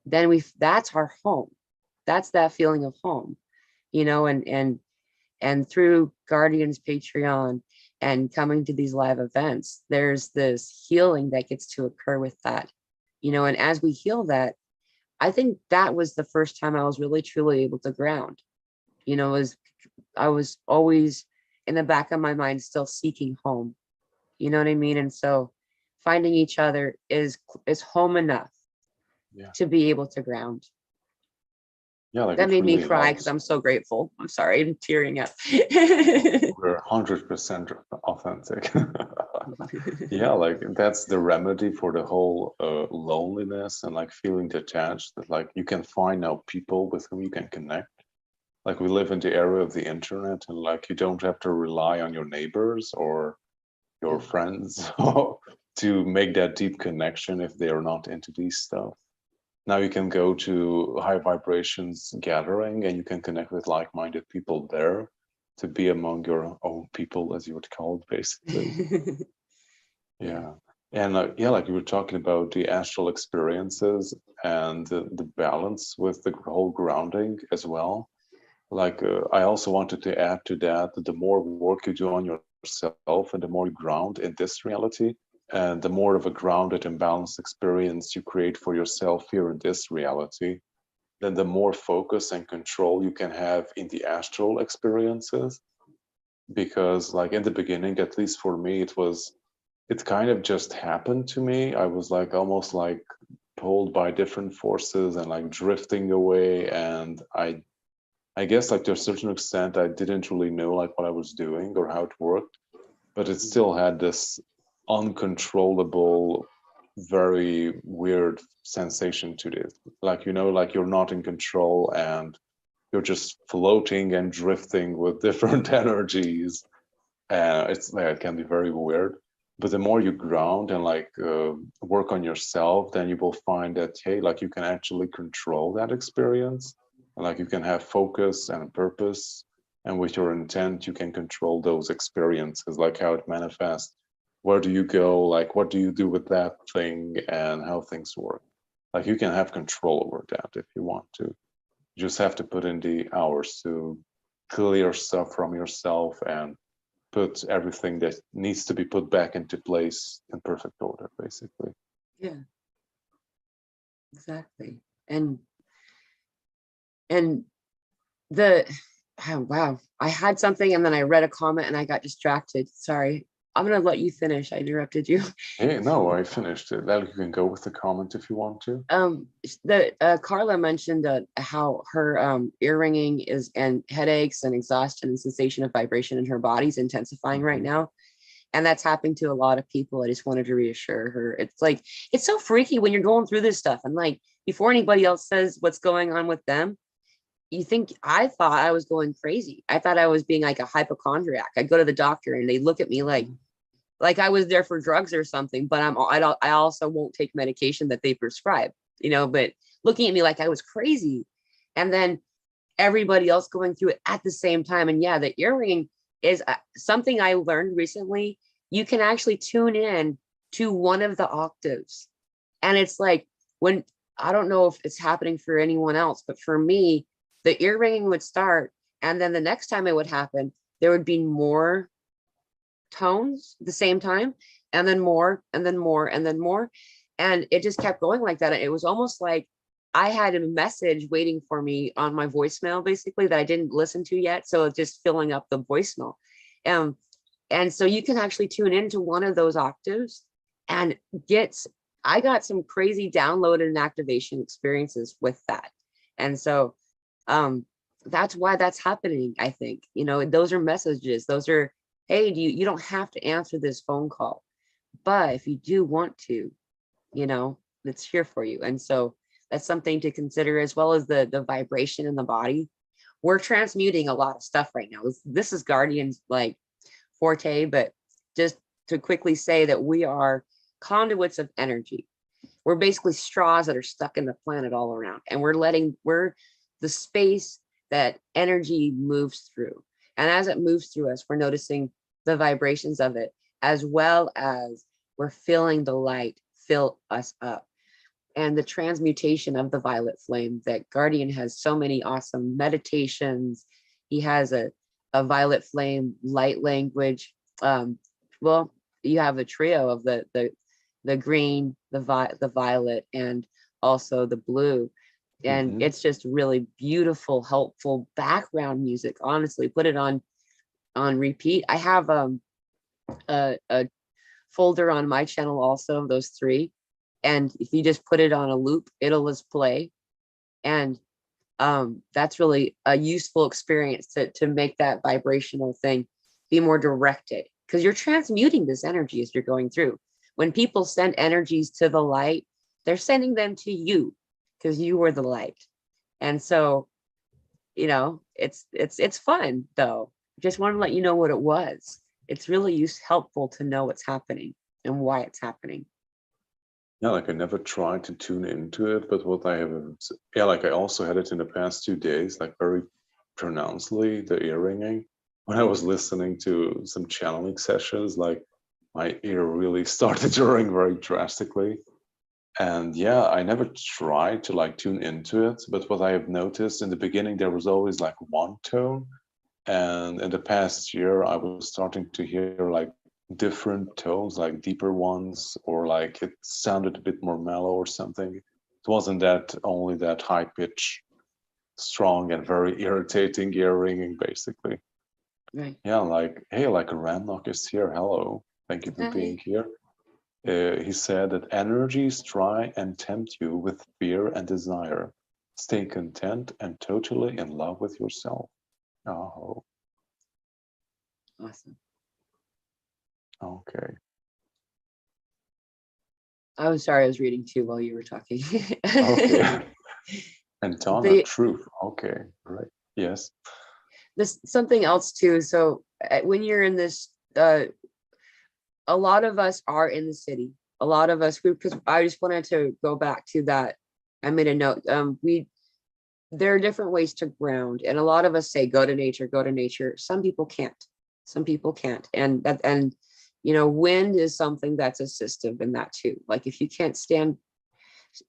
then that's our home. That's that feeling of home, and And through Guardians Patreon and coming to these live events, there's this healing that gets to occur with that, and as we heal that, I think that was the first time I was really truly able to ground, as I was always in the back of my mind still seeking home, you know what I mean? And so finding each other is home enough to be able to ground. Yeah, like That it made me really cry because helps. I'm so grateful. I'm sorry, I'm tearing up. We're 100% authentic. Yeah, like that's the remedy for the whole loneliness and like feeling detached, that like you can find now people with whom you can connect. Like we live in the era of the internet, and like you don't have to rely on your neighbors or your friends to make that deep connection if they are not into these stuff. Now you can go to high vibrations gathering and you can connect with like-minded people there, to be among your own people, as you would call it, basically. Yeah. And yeah, like you were talking about the astral experiences and the balance with the whole grounding as well. Like I also wanted to add to that the more work you do on yourself and the more you ground in this reality, and the more of a grounded and balanced experience you create for yourself here in this reality, then the more focus and control you can have in the astral experiences. Because like in the beginning, at least for me, it kind of just happened to me. I was like almost like pulled by different forces and like drifting away. And I guess like to a certain extent, I didn't really know like what I was doing or how it worked, but it still had this uncontrollable, very weird sensation to it. Like, like you're not in control and you're just floating and drifting with different energies. It can be very weird. But the more you ground and like work on yourself, then you will find that, hey, like you can actually control that experience. And like you can have focus and purpose. And with your intent, you can control those experiences, like how it manifests. Where do you go? Like, what do you do with that thing and how things work? Like you can have control over that if you want to. You just have to put in the hours to clear stuff from yourself and put everything that needs to be put back into place in perfect order, basically. Yeah, exactly. And the oh, wow, I had something and then I read a comment and I got distracted. Sorry. I'm gonna let you finish. I interrupted you. Hey, no, I finished it. Now you can go with the comment if you want to. The Carla mentioned how her ear ringing is and headaches and exhaustion and sensation of vibration in her body's intensifying right now. And that's happening to a lot of people. I just wanted to reassure her. It's like, it's so freaky when you're going through this stuff. And like, before anybody else says what's going on with them, I thought I was going crazy. I thought I was being like a hypochondriac. I'd go to the doctor and they look at me like I was there for drugs or something, but I also won't take medication that they prescribe, but looking at me like I was crazy. And then everybody else going through it at the same time. And yeah, the ear ringing is something I learned recently. You can actually tune in to one of the octaves. And it's like when, I don't know if it's happening for anyone else, but for me, the ear ringing would start. And then the next time it would happen, there would be more tones at the same time, and then more, and then more, and then more. And it just kept going like that. It was almost like I had a message waiting for me on my voicemail, basically, that I didn't listen to yet. So it's just filling up the voicemail. And so you can actually tune into one of those octaves and I got some crazy downloaded and activation experiences with that. And so that's why that's happening. I think, those are messages. Those are, hey, you don't have to answer this phone call, but if you do want to, it's here for you. And so that's something to consider, as well as the vibration in the body. We're transmuting a lot of stuff right now. This is Guardian's like forte, but just to quickly say that we are conduits of energy. We're basically straws that are stuck in the planet all around, and we're the space that energy moves through. And as it moves through us, we're noticing the vibrations of it, as well as we're feeling the light fill us up. And the transmutation of the violet flame, that Guardian has so many awesome meditations. He has a a violet flame, light language. Well, you have a trio of the green, the violet, and also the blue. And it's just really beautiful, helpful background music. Honestly, put it on repeat. I have a folder on my channel also of those three. And if you just put it on a loop, it'll just play. And that's really a useful experience to make that vibrational thing be more directed, because you're transmuting this energy as you're going through. When people send energies to the light, they're sending them to you because you were the light. And so, you know, it's fun though. Just want to let you know what it was. It's really helpful to know what's happening and why it's happening. Yeah, like I never tried to tune into it, but what I have, yeah, like I also had it in the past 2 days, like very pronouncedly, the ear ringing. When I was listening to some channeling sessions, like my ear really started to ring very drastically. And yeah, I never tried to like tune into it, but what I have noticed in the beginning, there was always like one tone. And in the past year, I was starting to hear like different tones, like deeper ones, or like it sounded a bit more mellow or something. It wasn't that only that high pitch, strong and very irritating ear ringing, basically. Right. Yeah, like, hey, like Ranlock is here. Hello. Thank you for being here. He said that energies try and tempt you with fear and desire. Stay content and totally in love with yourself. Oh, Awesome. okay. I was sorry, I was reading too while you were talking. Okay. And Donna, truth. Okay, right. Yes. This something else too. So when you're in this, a lot of us are in the city. A lot of us, because I just wanted to go back to that. I made a note. There are different ways to ground, and a lot of us say go to nature, go to nature. Some people can't. Some people can't, and you know, wind is something that's assistive in that too. Like if you can't stand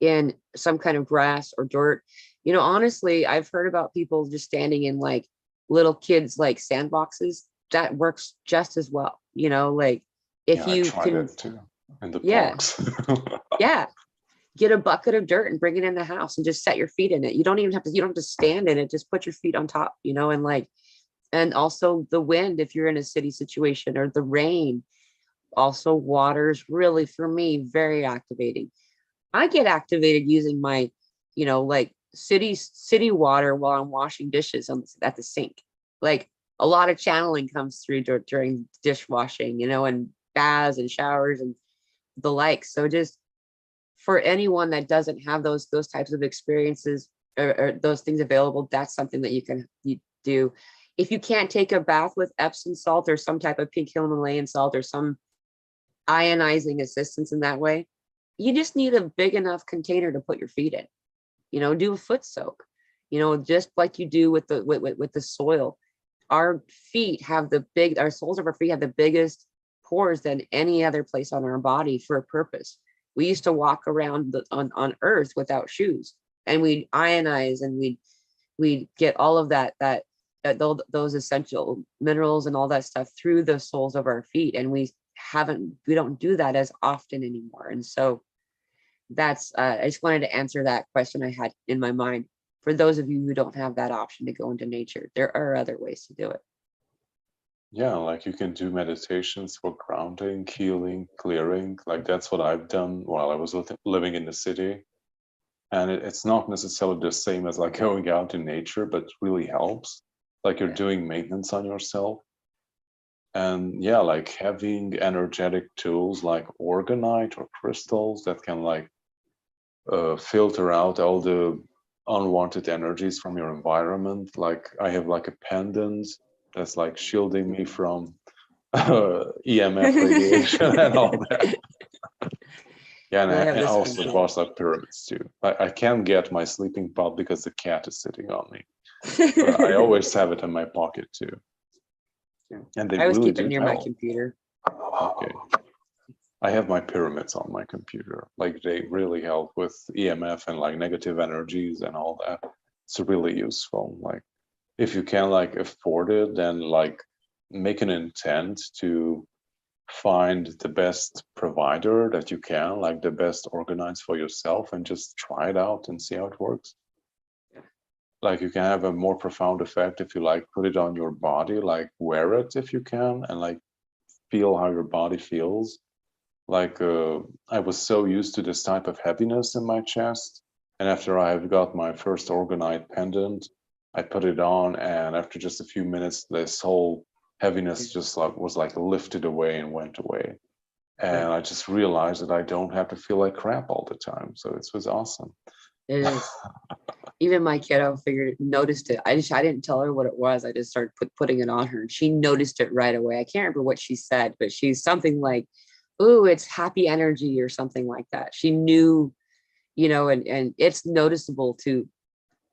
in some kind of grass or dirt, you know, honestly, I've heard about people just standing in like little kids like sandboxes. That works just as well. You know, like if I you tried can, it too in the yeah, parks. yeah, get a bucket of dirt and bring it in the house and just set your feet in it. You don't even have to, you don't have to stand in it. Just put your feet on top, you know, and like, and also the wind, if you're in a city situation, or the rain. Also, water's really, for me, very activating. I get activated using my, you know, like city water while I'm washing dishes at the sink. Like a lot of channeling comes through during dishwashing, you know, and baths and showers and the like. So just for anyone that doesn't have those types of experiences, or those things available, that's something that you do. If you can't take a bath with Epsom salt or some type of pink Himalayan salt or some ionizing assistance in that way, you just need a big enough container to put your feet in. You know, do a foot soak, you know, just like you do with the soil. Our feet have our soles of our feet have the biggest pores than any other place on our body for a purpose. We used to walk around on earth without shoes, and we'd ionize, and we'd get all of those essential minerals and all that stuff through the soles of our feet, and we don't do that as often anymore. And so that's I just wanted to answer that question I had in my mind. For those of you who don't have that option to go into nature, there are other ways to do it. Yeah, like you can do meditations for grounding, healing, clearing. Like that's what I've done while I was living in the city. And it's not necessarily the same as like going out in nature, but really helps. Like you're doing maintenance on yourself. And yeah, like having energetic tools like orgonite or crystals that can like filter out all the unwanted energies from your environment. Like I have like a pendant that's like shielding me from EMF radiation and all that. Yeah, and I have I this also one bought like pyramids too. I can't get my sleeping pod because the cat is sitting on me. But I always have it in my pocket too. And they I always really keep it do near my help. computer. Okay. I have my pyramids on my computer. Like they really help with EMF and like negative energies and all that. It's really useful. Like if you can like afford it, then like make an intent to find the best provider that you can, like the best organized for yourself, and just try it out and see how it works. Like you can have a more profound effect if you like put it on your body, like wear it if you can, and like feel how your body feels. Like I was so used to this type of heaviness in my chest, and after I've got my first orgonite pendant, I put it on, and after just a few minutes, this whole heaviness just like was like lifted away and went away. And I just realized that I don't have to feel like crap all the time. So it was awesome. It is. Even my kiddo noticed it. I didn't tell her what it was. I just started putting it on her, and she noticed it right away. I can't remember what she said, but she's something like, "Ooh, it's happy energy" or something like that. She knew, and it's noticeable too.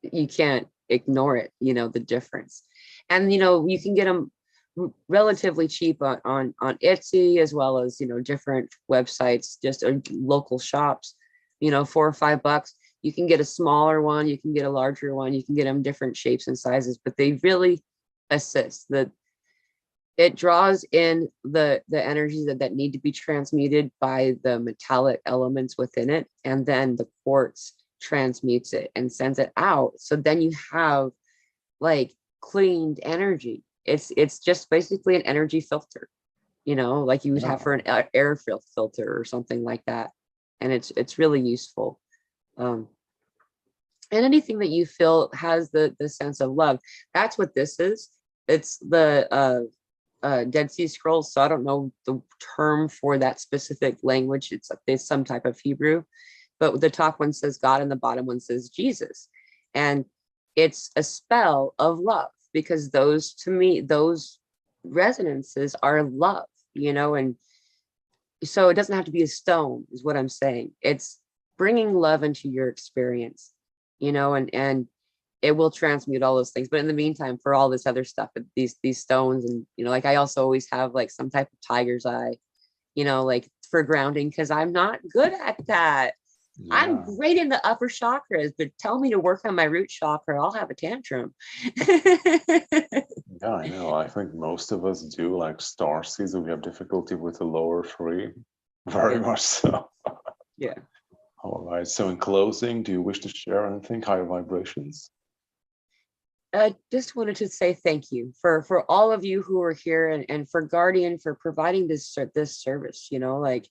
You can't ignore it, the difference. And you can get them relatively cheap on Etsy, as well as different websites, just local shops. $4 or $5. You can get a smaller one, you can get a larger one, you can get them different shapes and sizes, but they really assist. It draws in the energies that need to be transmuted by the metallic elements within it, and then the quartz transmutes it and sends it out. So then you have like cleaned energy. It's just basically an energy filter, like you would have for an air filter or something like that. And it's really useful. And anything that you feel has the sense of love, that's what this is. It's the Dead Sea Scrolls. So I don't know the term for that specific language. It's some type of Hebrew, but the top one says God and the bottom one says Jesus. And it's a spell of love, because those, to me, those resonances are love, and so it doesn't have to be a stone, is what I'm saying. It's bringing love into your experience, and it will transmute all those things. But in the meantime, for all this other stuff, these stones, and like I also always have like some type of tiger's eye, like for grounding, because I'm not good at that. Yeah. I'm great in the upper chakras, but tell me to work on my root chakra, I'll have a tantrum. Yeah, I know. I think most of us do, like starseeds, we have difficulty with the lower three. Very much so. Yeah. All right. So in closing, do you wish to share anything? Higher vibrations? I just wanted to say thank you for all of you who are here, and for Guardian for providing this service. Like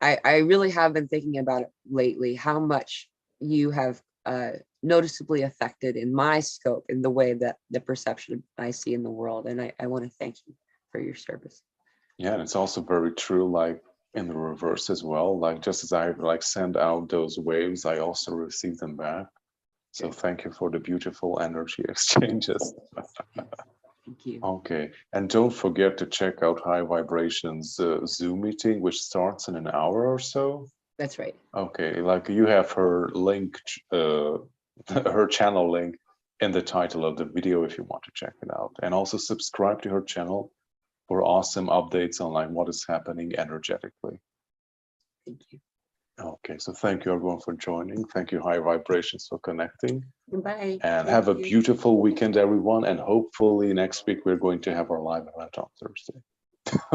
I really have been thinking about it lately, how much you have noticeably affected in my scope, in the way that the perception I see in the world. And I want to thank you for your service. Yeah, and it's also very true, like in the reverse as well. Like just as I like send out those waves, I also receive them back. So thank you for the beautiful energy exchanges. Thank you. Okay, and don't forget to check out High Vibrations Zoom meeting, which starts in an hour or so. That's right. Okay, like you have her link, her channel link in the title of the video if you want to check it out. And also subscribe to her channel for awesome updates on like what is happening energetically. Thank you. Okay, so thank you everyone for joining. Thank you, High Vibrations, for connecting. Bye. And have a beautiful weekend, everyone. And hopefully next week we're going to have our live event on Thursday.